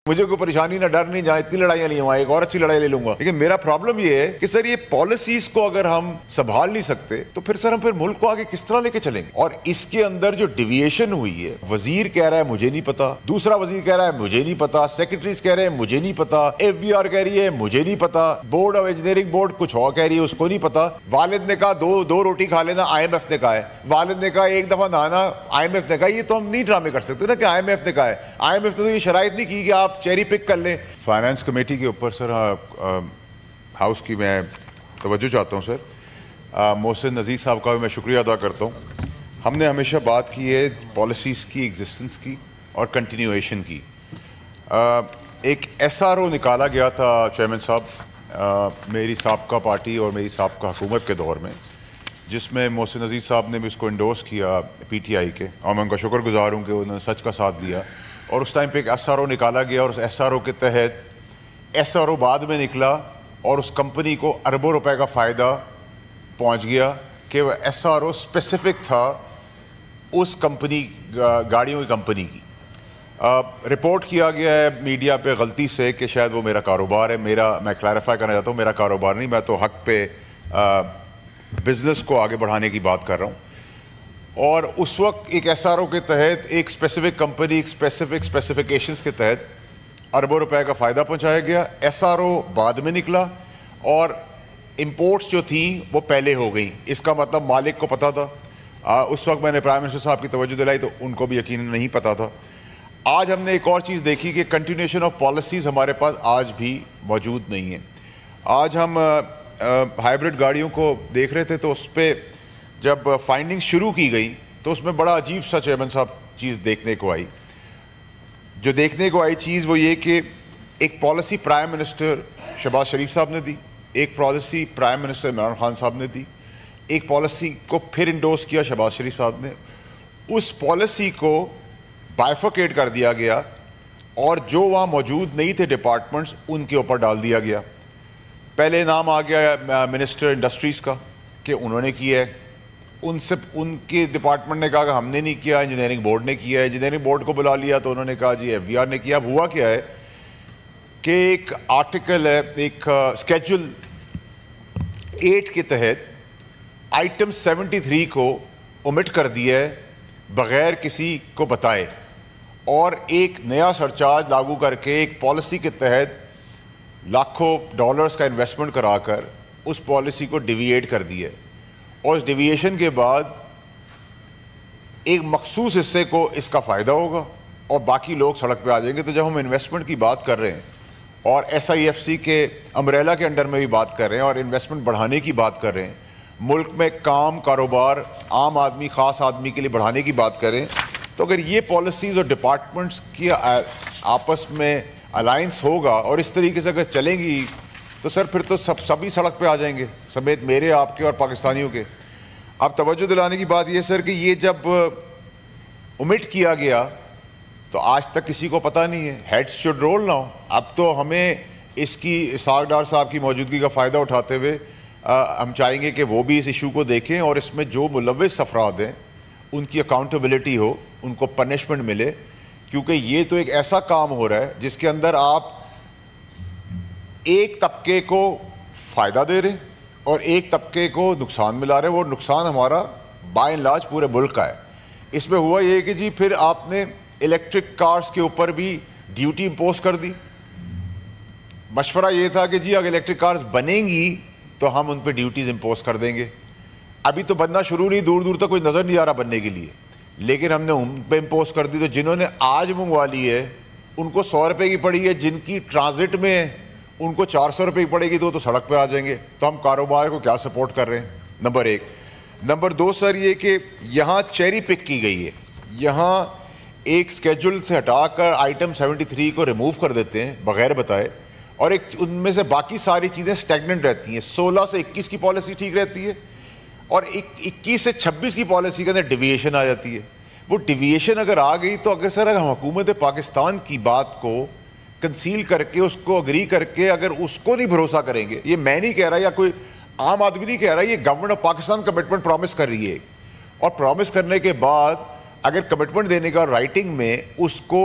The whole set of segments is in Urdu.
مجھے کوئی پریشانی نہ ڈر نہیں، جہاں اتنی لڑائیاں نہیں وہاں ایک اور اچھی لڑائی لے لوں گا. لیکن میرا پرابلم یہ ہے کہ سر یہ پالیسیز کو اگر ہم سنبھال نہیں سکتے تو پھر سر ہم پھر ملک کو آگے کس طرح لے کے چلیں گے؟ اور اس کے اندر جو ڈیویشن ہوئی ہے، وزیر کہہ رہا ہے مجھے نہیں پتا، دوسرا وزیر کہہ رہا ہے مجھے نہیں پتا، سیکرٹریز کہہ رہے ہیں مجھے نہیں پتا، ایف بی آر کہہ رہی ہے مجھے نہیں پتا، بورڈ آف انجینئرنگ بورڈ کچھ اور کہہ رہی ہے اس کو نہیں پتا. والد نے کہا دو روٹی کھا لینا، آئی ایم ایف نے کہا ہے. والد نے کہا ایک دفعہ نہانا، آئی ایم ایف نے کہا. یہ تو ہم نہیں ڈرامے کر سکتے نا کہ آئی ایم ایف نے کہا ہے. آئی ایم ایف نے تو یہ شرائط نہیں کی کہ آپ چیری پک کر لیں. فائنانس کمیٹی کے اوپر سر ہاؤس کی میں توجہ چاہتا ہوں سر. محسن عزیز صاحب کا بھی میں شکریہ ادا کرتا ہوں. ہم نے ہمیشہ بات کی ہے پالیسیز کی ایگزسٹنس کی اور کنٹینیویشن کی. ایک ایس آر او نکالا گیا تھا چیئرمین صاحب میری سابقہ پارٹی اور میری سابقہ حکومت کے دور میں، جس میں محسن عزیز صاحب نے بھی اس کو انڈورس کیا پی ٹی آئی کے، اور میں ان کا شکر گزار ہوں کہ انہوں نے سچ کا ساتھ دیا. اور اس ٹائم پہ ایک ایس آر او نکالا گیا اور اس ایس آر او کے تحت ایس آر او بعد میں نکلا اور اس کمپنی کو اربوں روپے کا فائدہ پہنچ گیا کہ وہ ایس آر او اسپیسیفک تھا اس کمپنی گاڑیوں کی کمپنی کی. رپورٹ کیا گیا ہے میڈیا پہ غلطی سے کہ شاید وہ میرا کاروبار ہے. میں کلیریفائی کرنا چاہتا ہوں میرا کاروبار نہیں، میں تو حق پہ بزنس کو آگے بڑھانے کی بات کر رہا ہوں. اور اس وقت ایک ایس آر او کے تحت ایک اسپیسیفک کمپنی ایک اسپیسیفک اسپیسیفیکیشنز کے تحت اربوں روپے کا فائدہ پہنچایا گیا. ایس آر او بعد میں نکلا اور امپورٹس جو تھیں وہ پہلے ہو گئیں. اس کا مطلب مالک کو پتہ تھا. اس وقت میں نے پرائم منسٹر صاحب کی توجہ دلائی تو ان کو بھی یقیناً نہیں پتہ تھا. آج ہم نے ایک اور چیز دیکھی کہ کنٹینیوشن آف پالیسیز ہمارے پاس آج بھی موجود نہیں ہیں. آج ہم ہائیبرڈ گاڑیوں کو دیکھ رہے تھے تو اس پہ جب فائنڈنگ شروع کی گئی تو اس میں بڑا عجیب سا چیئرمین صاحب چیز دیکھنے کو آئی. جو دیکھنے کو آئی چیز وہ یہ کہ ایک پالیسی پرائم منسٹر شہباز شریف صاحب نے دی، ایک policy prime minister Imran Khan صاحب نے دی، ایک پالیسی کو پھر انڈورس کیا شہباز شریف صاحب نے. اس پالیسی کو بائیفرکیٹ کر دیا گیا اور جو وہاں موجود نہیں تھے ڈپارٹمنٹس ان کے اوپر ڈال دیا گیا. پہلے نام آ گیا منسٹر انڈسٹریز کا کہ انہوں نے کیا ہے. ان کے ڈپارٹمنٹ نے کہا کہ ہم نے نہیں کیا، انجینئرنگ بورڈ نے کیا ہے. انجینئرنگ بورڈ کو بلا لیا تو انہوں نے کہا جی ایف بی آر نے کیا. اب ہوا کیا ہے کہ ایک آرٹیکل ہے، ایک اسکیجول 8 کے تحت آئٹم 73 کو اومٹ کر دیا ہے بغیر کسی کو بتائے، اور ایک نیا سرچارج لاگو کر کے ایک پالیسی کے تحت لاکھوں ڈالرز کا انویسٹمنٹ کرا کر اس پالیسی کو ڈیویٹ کر دیا. اور اس ڈیویشن کے بعد ایک مخصوص حصے کو اس کا فائدہ ہوگا اور باقی لوگ سڑک پہ آ جائیں گے. تو جب ہم انویسٹمنٹ کی بات کر رہے ہیں اور ایس آئی ایف سی کے امبریلا کے انڈر میں بھی بات کر رہے ہیں اور انویسٹمنٹ بڑھانے کی بات کر رہے ہیں، ملک میں کام کاروبار عام آدمی خاص آدمی کے لیے بڑھانے کی بات کریں، تو اگر یہ پالیسیز اور ڈپارٹمنٹس کی آپس میں الائنس ہوگا اور اس طریقے سے اگر چلیں گی تو سر پھر تو سبھی سڑک پہ آ جائیں گے سمیت میرے آپ کے اور پاکستانیوں کے. اب توجہ دلانے کی بات یہ سر کہ یہ جب اومٹ کیا گیا تو آج تک کسی کو پتہ نہیں ہے. Heads should roll now. اب تو ہمیں اس کی اسحاق ڈار صاحب کی موجودگی کا فائدہ اٹھاتے ہوئے ہم چاہیں گے کہ وہ بھی اس ایشو کو دیکھیں اور اس میں جو ملوث افراد ہیں ان کی اکاؤنٹیبلٹی ہو، ان کو پنشمنٹ ملے. کیونکہ یہ تو ایک ایسا کام ہو رہا ہے جس کے اندر آپ ایک طبقے کو فائدہ دے رہے ہیں اور ایک طبقے کو نقصان ملا رہے ہیں. وہ نقصان ہمارا بائی اینڈ لارج پورے ملک کا ہے. اس میں ہوا یہ کہ جی پھر آپ نے الیکٹرک کارز کے اوپر بھی ڈیوٹی امپوز کر دی. مشورہ یہ تھا کہ جی اگر الیکٹرک کارز بنیں گی تو ہم ان پہ ڈیوٹیز امپوز کر دیں گے. ابھی تو بننا شروع نہیں، دور دور تک کوئی نظر نہیں آ رہا بننے کے لیے، لیکن ہم نے ان پہ امپوز کر دی. تو جنہوں نے آج منگوا لی ہے ان کو 100 روپے کی پڑی ہے، جن کی ٹرانزٹ میں ہے ان کو 400 روپے کی پڑے گی تو سڑک پہ آ جائیں گے. تو ہم کاروبار کو کیا سپورٹ کر رہے ہیں؟ نمبر 1. نمبر 2 سر یہ کہ یہاں چیری پک کی گئی ہے. یہاں ایک اسکیجول سے ہٹا کر آئٹم 73 کو ریموو کر دیتے ہیں بغیر بتائے، اور ایک ان میں سے باقی ساری چیزیں اسٹیگننٹ رہتی ہیں. 16 سے 21 کی پالیسی ٹھیک رہتی ہے اور 21 سے 26 کی پالیسی کے اندر ڈیویشن آ جاتی ہے. وہ ڈیویشن اگر آ گئی تو اگر سر ہم حکومت پاکستان کی بات کو کنسیل کر کے اس کو اگری کر کے اگر اس کو نہیں بھروسہ کریں گے، یہ میں نہیں کہہ رہا یا کوئی عام آدمی نہیں کہہ رہا، یہ government of Pakistan commitment promise کر رہی ہے. اور پرومس کرنے کے بعد اگر کمٹمنٹ دینے کا رائٹنگ میں اس کو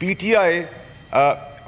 PTI